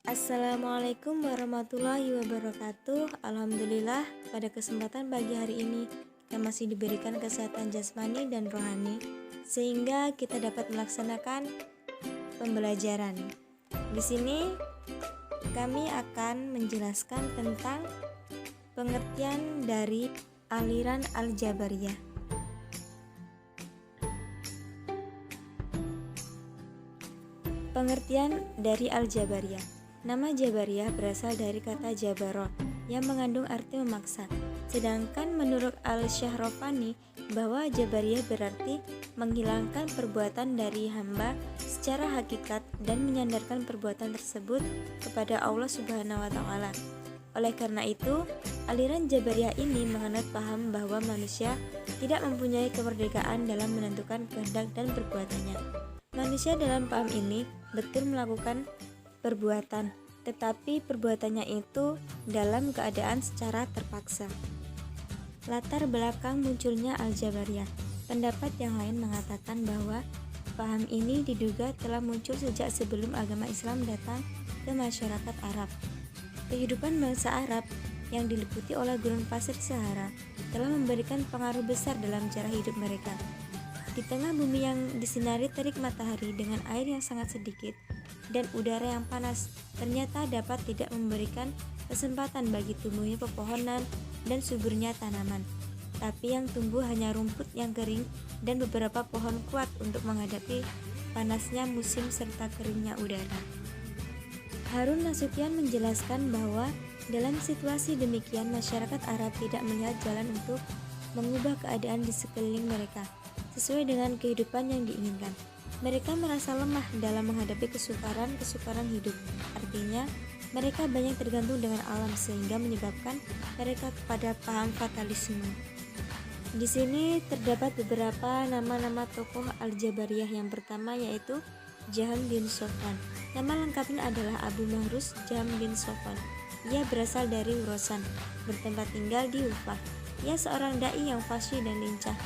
Assalamualaikum warahmatullahi wabarakatuh. Alhamdulillah, pada kesempatan pagi hari ini kita masih diberikan kesehatan jasmani dan rohani sehingga kita dapat melaksanakan pembelajaran. Di sini kami akan menjelaskan tentang pengertian dari aliran Al-Jabariyah. Pengertian dari Al-Jabariyah. Nama Jabariyah berasal dari kata Jabaro yang mengandung arti memaksa. Sedangkan menurut Al-Syahrafani bahwa Jabariyah berarti menghilangkan perbuatan dari hamba secara hakikat dan menyandarkan perbuatan tersebut kepada Allah Subhanahu wa taala. Oleh karena itu, aliran Jabariyah ini menganut paham bahwa manusia tidak mempunyai kemerdekaan dalam menentukan kehendak dan perbuatannya. Manusia dalam paham ini betul melakukan perbuatan, tetapi perbuatannya itu dalam keadaan secara terpaksa. Latar belakang munculnya Al-Jabariyah. Pendapat yang lain mengatakan bahwa paham ini diduga telah muncul sejak sebelum agama Islam datang ke masyarakat Arab. Kehidupan bangsa Arab yang diliputi oleh gurun pasir Sahara telah memberikan pengaruh besar dalam cara hidup mereka. Di tengah bumi yang disinari terik matahari dengan air yang sangat sedikit dan udara yang panas, ternyata dapat tidak memberikan kesempatan bagi tumbuhnya pepohonan dan suburnya tanaman. Tapi yang tumbuh hanya rumput yang kering dan beberapa pohon kuat untuk menghadapi panasnya musim serta keringnya udara. Harun Nasution menjelaskan bahwa dalam situasi demikian masyarakat Arab tidak melihat jalan untuk mengubah keadaan di sekeliling mereka sesuai dengan kehidupan yang diinginkan. Mereka merasa lemah dalam menghadapi kesukaran hidup. Artinya, mereka banyak tergantung dengan alam sehingga menyebabkan mereka kepada paham fatalisme. Di sini terdapat beberapa nama-nama tokoh Al-Jabariyah. Yang pertama yaitu Jahm bin Safwan. Nama lengkapnya adalah Abu Mahruz Jahm bin Safwan. Ia berasal dari Khorasan, bertempat tinggal di Kufah. Ia seorang dai yang fasih dan lincah.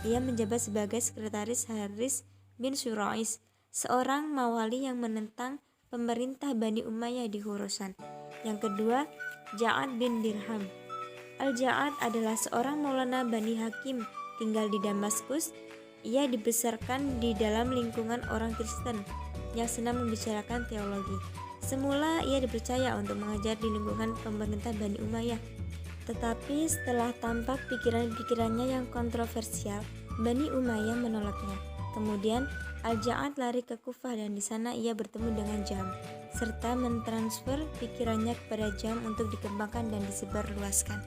Ia menjabat sebagai sekretaris Haris bin Surais, seorang mawali yang menentang pemerintah Bani Umayyah di Khorasan. Yang kedua, Ja'ad bin Dirham. Al-Ja'ad adalah seorang maulana Bani Hakim tinggal di Damaskus. Ia dibesarkan di dalam lingkungan orang Kristen yang senang membicarakan teologi. Semula ia dipercaya untuk mengajar di lingkungan pemerintah Bani Umayyah. Tetapi setelah tampak pikiran-pikirannya yang kontroversial, Bani Umayyah menolaknya. Kemudian Al-Ja'ad lari ke Kufah dan di sana ia bertemu dengan Jahm serta mentransfer pikirannya kepada Jahm untuk dikembangkan dan disebarluaskan.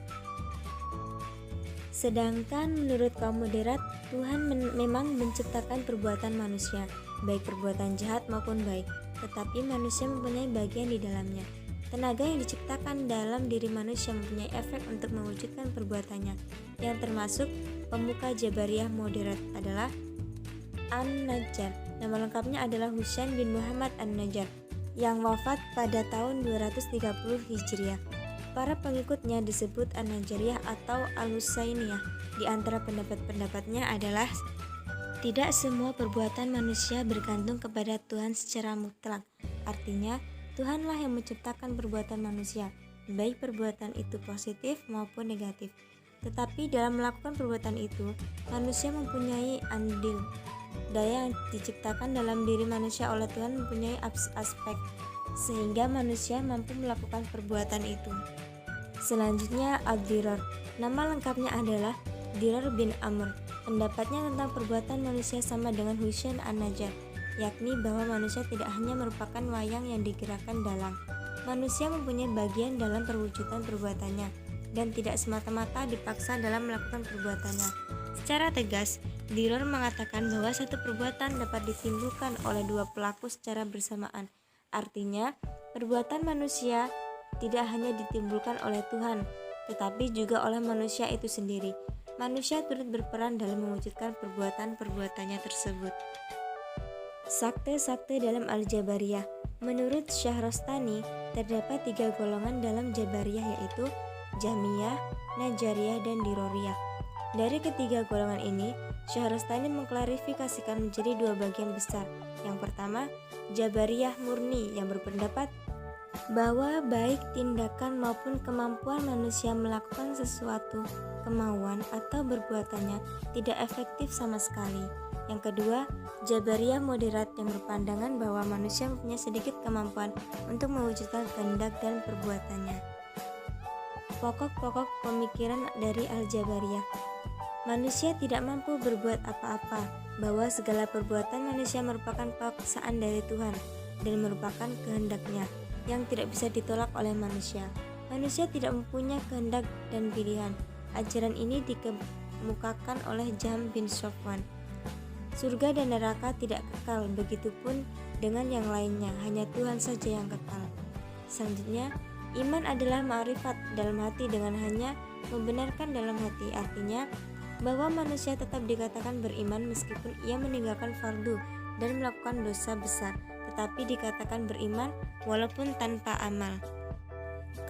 Sedangkan menurut kaum moderat, Tuhan memang menciptakan perbuatan manusia, baik perbuatan jahat maupun baik, tetapi manusia mempunyai bagian di dalamnya. Tenaga yang diciptakan dalam diri manusia mempunyai efek untuk mewujudkan perbuatannya, yang termasuk pemuka Jabariyah moderat adalah An-Najjar. Nama lengkapnya adalah Husain bin Muhammad An-Najjar yang wafat pada tahun 230 Hijriah. Para pengikutnya disebut An-Najjariyah atau Al-Husainiyah. Di antara pendapat-pendapatnya adalah tidak semua perbuatan manusia bergantung kepada Tuhan secara mutlak. Artinya, Tuhanlah yang menciptakan perbuatan manusia, baik perbuatan itu positif maupun negatif. Tetapi dalam melakukan perbuatan itu, manusia mempunyai andil. Daya yang diciptakan dalam diri manusia oleh Tuhan mempunyai aspek, sehingga manusia mampu melakukan perbuatan itu. Selanjutnya Ad-Dirar. Nama lengkapnya adalah Dirar bin Amr. Pendapatnya tentang perbuatan manusia sama dengan Husain An-Najjar, yakni bahwa manusia tidak hanya merupakan wayang yang digerakkan dalang. Manusia mempunyai bagian dalam perwujudan perbuatannya dan tidak semata-mata dipaksa dalam melakukan perbuatannya. Secara tegas, Dirar mengatakan bahwa satu perbuatan dapat ditimbulkan oleh dua pelaku secara bersamaan. Artinya, perbuatan manusia tidak hanya ditimbulkan oleh Tuhan, tetapi juga oleh manusia itu sendiri. Manusia turut berperan dalam mewujudkan perbuatan-perbuatannya tersebut. Sakte-sakte dalam Al-Jabariyah. Menurut Syahrastani, terdapat 3 golongan dalam Jabariyah yaitu Jahmiyah, Najjariyah, dan Diroriyah. Dari ketiga golongan ini, Syahrastani mengklarifikasikan menjadi 2 bagian besar. Yang pertama, Jabariyah murni yang berpendapat bahwa baik tindakan maupun kemampuan manusia melakukan sesuatu kemauan atau perbuatannya tidak efektif sama sekali. Yang kedua, Jabariyah moderat yang berpandangan bahwa manusia mempunyai sedikit kemampuan untuk mewujudkan kehendak dan perbuatannya. Pokok-pokok pemikiran dari Al-Jabariyah. Manusia tidak mampu berbuat apa-apa, bahwa segala perbuatan manusia merupakan paksaan dari Tuhan dan merupakan kehendaknya yang tidak bisa ditolak oleh manusia. Manusia tidak mempunyai kehendak dan pilihan. Ajaran ini dikemukakan oleh Jahm bin Safwan. Surga dan neraka tidak kekal, begitupun dengan yang lainnya, hanya Tuhan saja yang kekal. Selanjutnya, iman adalah ma'rifat dalam hati dengan hanya membenarkan dalam hati. Artinya bahwa manusia tetap dikatakan beriman meskipun ia meninggalkan fardu dan melakukan dosa besar, tetapi dikatakan beriman walaupun tanpa amal.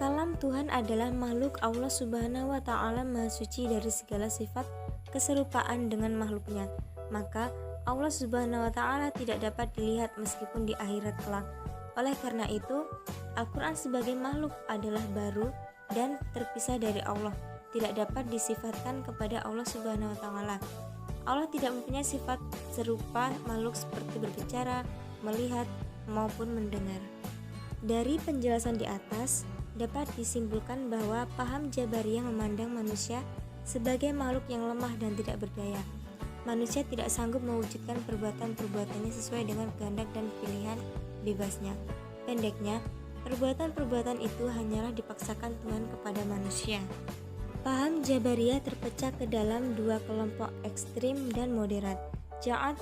Kalam Tuhan adalah makhluk Allah Subhanahu wa Ta'ala, Maha Suci dari segala sifat keserupaan dengan makhluknya. Maka Allah Subhanahu wa Ta'ala tidak dapat dilihat meskipun di akhirat kelak. Oleh karena itu, Al-Quran sebagai makhluk adalah baru dan terpisah dari Allah, tidak dapat disifatkan kepada Allah Subhanahu wa Ta'ala. Allah tidak mempunyai sifat serupa makhluk seperti berbicara, melihat, maupun mendengar. Dari penjelasan di atas, dapat disimpulkan bahwa paham Jabariyah memandang manusia sebagai makhluk yang lemah dan tidak berdaya. Manusia tidak sanggup mewujudkan perbuatan-perbuatannya sesuai dengan kehendak dan pilihan bebasnya. Pendeknya, perbuatan-perbuatan itu hanyalah dipaksakan Tuhan kepada manusia. Paham Jabariyah terpecah ke dalam dua kelompok ekstrim dan moderat. Ja'ad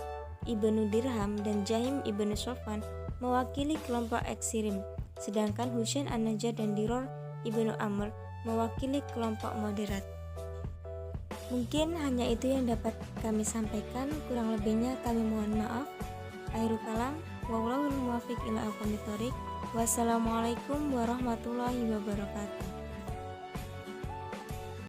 ibnu Dirham dan Jahim ibnu Safwan mewakili kelompok ekstrim, sedangkan Husain an-Najjar dan Diror ibnu Amr mewakili kelompok moderat. Mungkin hanya itu yang dapat kami sampaikan, kurang lebihnya kami mohon maaf. Akhirul kalam, wallahul muwaffiq ila aqwamit thoriq. Wassalamualaikum warahmatullahi wabarakatuh.